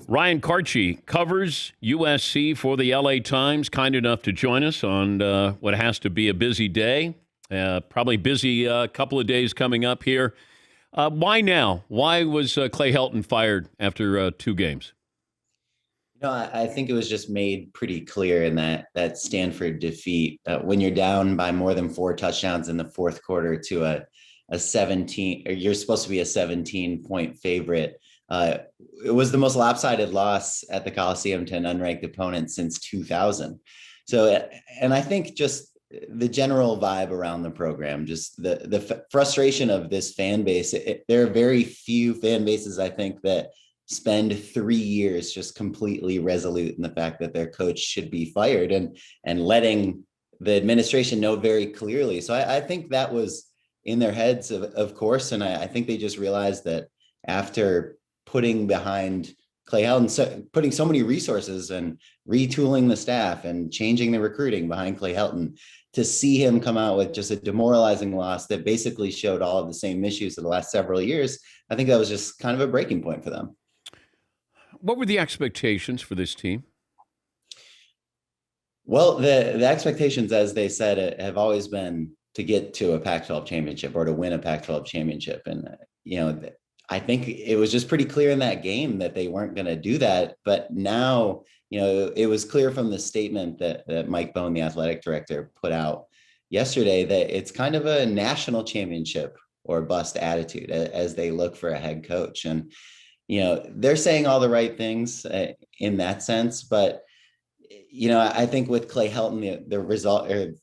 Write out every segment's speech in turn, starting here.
Ryan Kartje covers USC for the LA Times, kind enough to join us on what has to be a busy day. Probably busy couple of days coming up here. Why now? Why was Clay Helton fired after 2 games? I think it was just made pretty clear in that Stanford defeat when you're down by more than 4 touchdowns in the fourth quarter to a 17, or you're supposed to be a 17-point favorite. It was the most lopsided loss at the Coliseum to an unranked opponent since 2000. So, and I think just the general vibe around the program, just the frustration of this fan base. There are very few fan bases, I think, that spend 3 years just completely resolute in the fact that their coach should be fired and letting the administration know very clearly. So I think that was in their heads, of course. And I think they just realized that after putting behind Clay Helton, putting so many resources and retooling the staff and changing the recruiting behind Clay Helton, to see him come out with just a demoralizing loss that basically showed all of the same issues of the last several years, I think that was just kind of a breaking point for them. What were the expectations for this team? Well, the expectations, as they said, have always been to get to a Pac-12 championship or to win a Pac-12 championship. And, I think it was just pretty clear in that game that they weren't going to do that. But now, it was clear from the statement that Mike Bohn, the athletic director, put out yesterday that it's kind of a national championship or bust attitude as they look for a head coach. And, they're saying all the right things in that sense. But, I think with Clay Helton, the result, or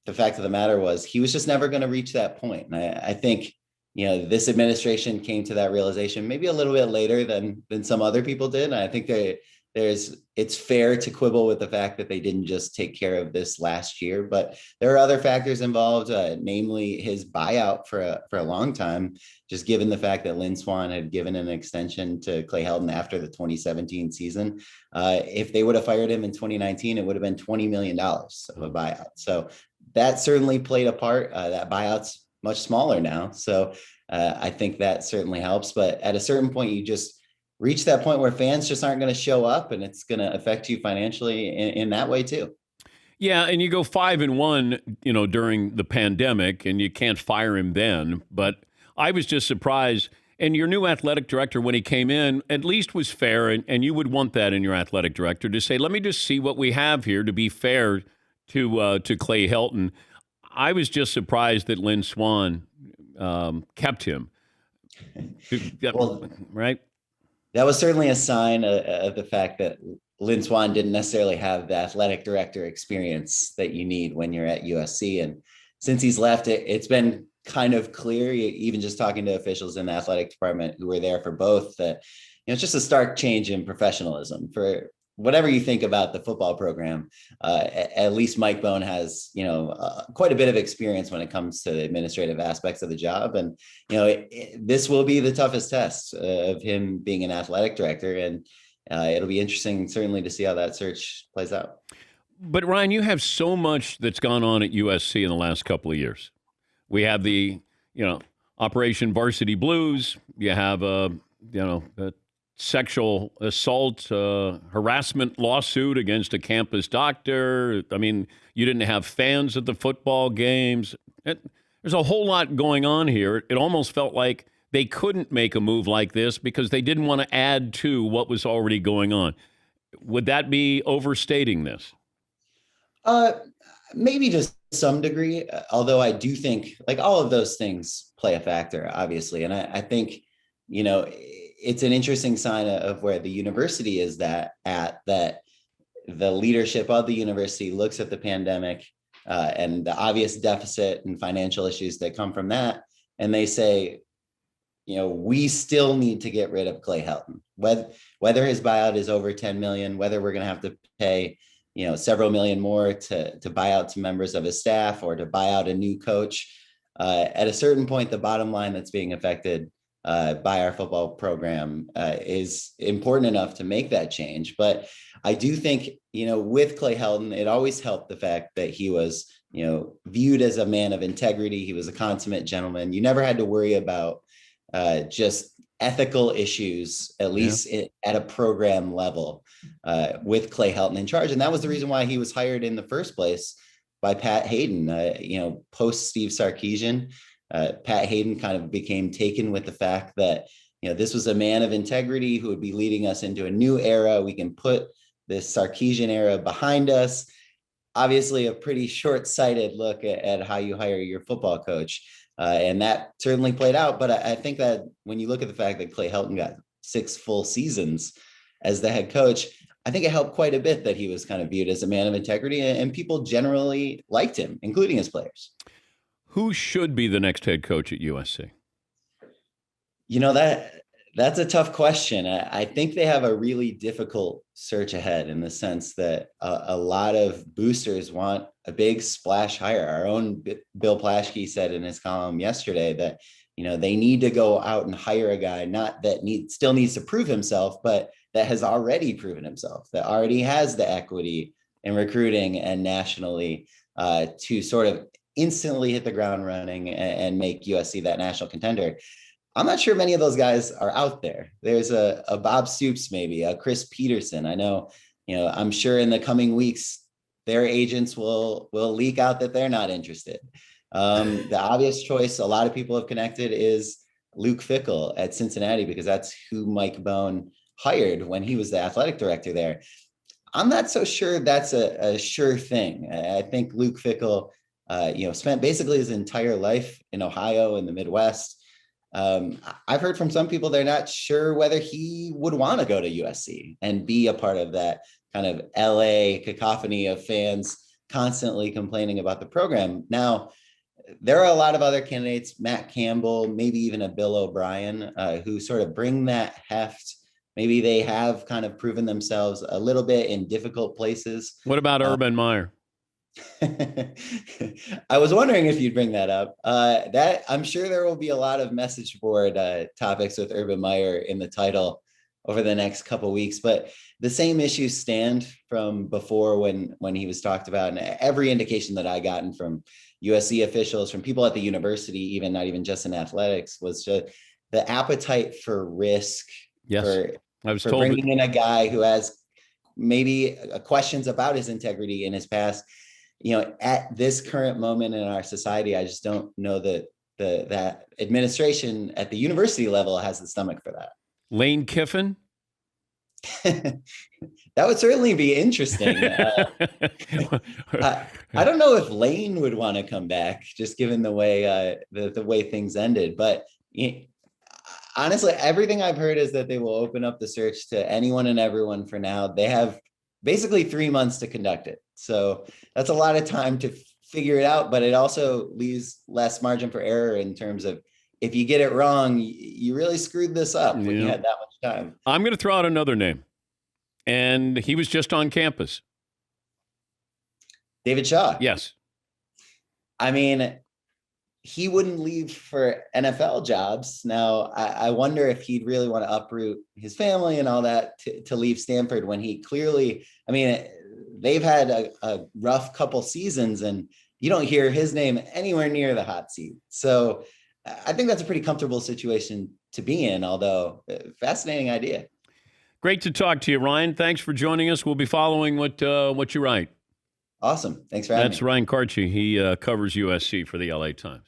the fact of the matter was, he was just never going to reach that point. And I think, this administration came to that realization maybe a little bit later than some other people did. And I think it's fair to quibble with the fact that they didn't just take care of this last year, but there are other factors involved, namely his buyout for a long time, just given the fact that Lynn Swann had given an extension to Clay Helton after the 2017 season. If they would have fired him in 2019, it would have been $20 million of a buyout. So that certainly played a part. That buyout's much smaller now. So I think that certainly helps. But at a certain point, you just reach that point where fans just aren't going to show up, and it's going to affect you financially in that way too. Yeah, and you go 5-1, during the pandemic, and you can't fire him then. But I was just surprised. And your new athletic director, when he came in, at least was fair, and you would want that in your athletic director to say, let me just see what we have here to be fair to Clay Helton. I was just surprised that Lynn Swann kept him. Well, right? That was certainly a sign of the fact that Lynn Swann didn't necessarily have the athletic director experience that you need when you're at USC. And since he's left, it's been kind of clear, even just talking to officials in the athletic department who were there for both, that it's just a stark change in professionalism. For whatever you think about the football program, at least Mike Bohn has, quite a bit of experience when it comes to the administrative aspects of the job. And, this will be the toughest test of him being an athletic director. And it'll be interesting, certainly, to see how that search plays out. But Ryan, you have so much that's gone on at USC in the last couple of years. We have the, Operation Varsity Blues. You have, the sexual assault, harassment lawsuit against a campus doctor. I mean, you didn't have fans at the football games. There's a whole lot going on here. It almost felt like they couldn't make a move like this because they didn't want to add to what was already going on. Would that be overstating this? Maybe to some degree, although I do think like all of those things play a factor, obviously. And I think, it's an interesting sign of where the university is that the leadership of the university looks at the pandemic and the obvious deficit and financial issues that come from that. And they say, we still need to get rid of Clay Helton, whether his buyout is over 10 million, whether we're going to have to pay, several million more to buy out some members of his staff or to buy out a new coach. At a certain point, the bottom line that's being affected by our football program is important enough to make that change. But I do think, with Clay Helton, it always helped the fact that he was, viewed as a man of integrity. He was a consummate gentleman. You never had to worry about just ethical issues, at Yeah. least at a program level, with Clay Helton in charge. And that was the reason why he was hired in the first place by Pat Hayden. Post Steve Sarkisian, Pat Hayden kind of became taken with the fact that, this was a man of integrity who would be leading us into a new era. We can put this Sarkisian era behind us. Obviously, a pretty short-sighted look at how you hire your football coach. And that certainly played out. But I think that when you look at the fact that Clay Helton got 6 full seasons as the head coach, I think it helped quite a bit that he was kind of viewed as a man of integrity, and people generally liked him, including his players. Who should be the next head coach at USC? That's a tough question. I think they have a really difficult search ahead, in the sense that a lot of boosters want a big splash hire. Our own Bill Plaschke said in his column yesterday that, they need to go out and hire a guy, not that still needs to prove himself, but that has already proven himself, that already has the equity in recruiting and nationally, to sort of instantly hit the ground running and make USC that national contender. I'm not sure many of those guys are out there. There's a Bob Stoops, maybe a Chris Peterson. I know, I'm sure in the coming weeks, their agents will leak out that they're not interested. The obvious choice a lot of people have connected is Luke Fickell at Cincinnati, because that's who Mike Bohn hired when he was the athletic director there. I'm not so sure that's a sure thing. I think Luke Fickell, spent basically his entire life in Ohio in the Midwest. I've heard from some people they're not sure whether he would want to go to USC and be a part of that kind of LA cacophony of fans constantly complaining about the program. Now, there are a lot of other candidates, Matt Campbell, maybe even a Bill O'Brien, who sort of bring that heft. Maybe they have kind of proven themselves a little bit in difficult places. What about Urban Meyer? I was wondering if you'd bring that up. That I'm sure there will be a lot of message board topics with Urban Meyer in the title over the next couple of weeks, but the same issues stand from before when he was talked about, and every indication that I gotten from USC officials, from people at the university, even not even just in athletics, was just the appetite for risk. Yes, I was for told bringing in a guy who has maybe questions about his integrity in his past. At this current moment in our society, I just don't know that that administration at the university level has the stomach for that. Lane Kiffin? That would certainly be interesting. I don't know if Lane would want to come back, just given the way the way things ended. But honestly, everything I've heard is that they will open up the search to anyone and everyone for now. They have basically 3 months to conduct it. So that's a lot of time to figure it out, but it also leaves less margin for error in terms of, if you get it wrong, you really screwed this up when you had that much time. I'm going to throw out another name, and he was just on campus. David Shaw. Yes. I mean, he wouldn't leave for NFL jobs. Now, I wonder if he'd really want to uproot his family and all that to leave Stanford, when he clearly, they've had a rough couple seasons, and you don't hear his name anywhere near the hot seat. So I think that's a pretty comfortable situation to be in, although fascinating idea. Great to talk to you, Ryan. Thanks for joining us. We'll be following what you write. Awesome. Thanks for having me. That's Ryan Kartje. He covers USC for the LA Times.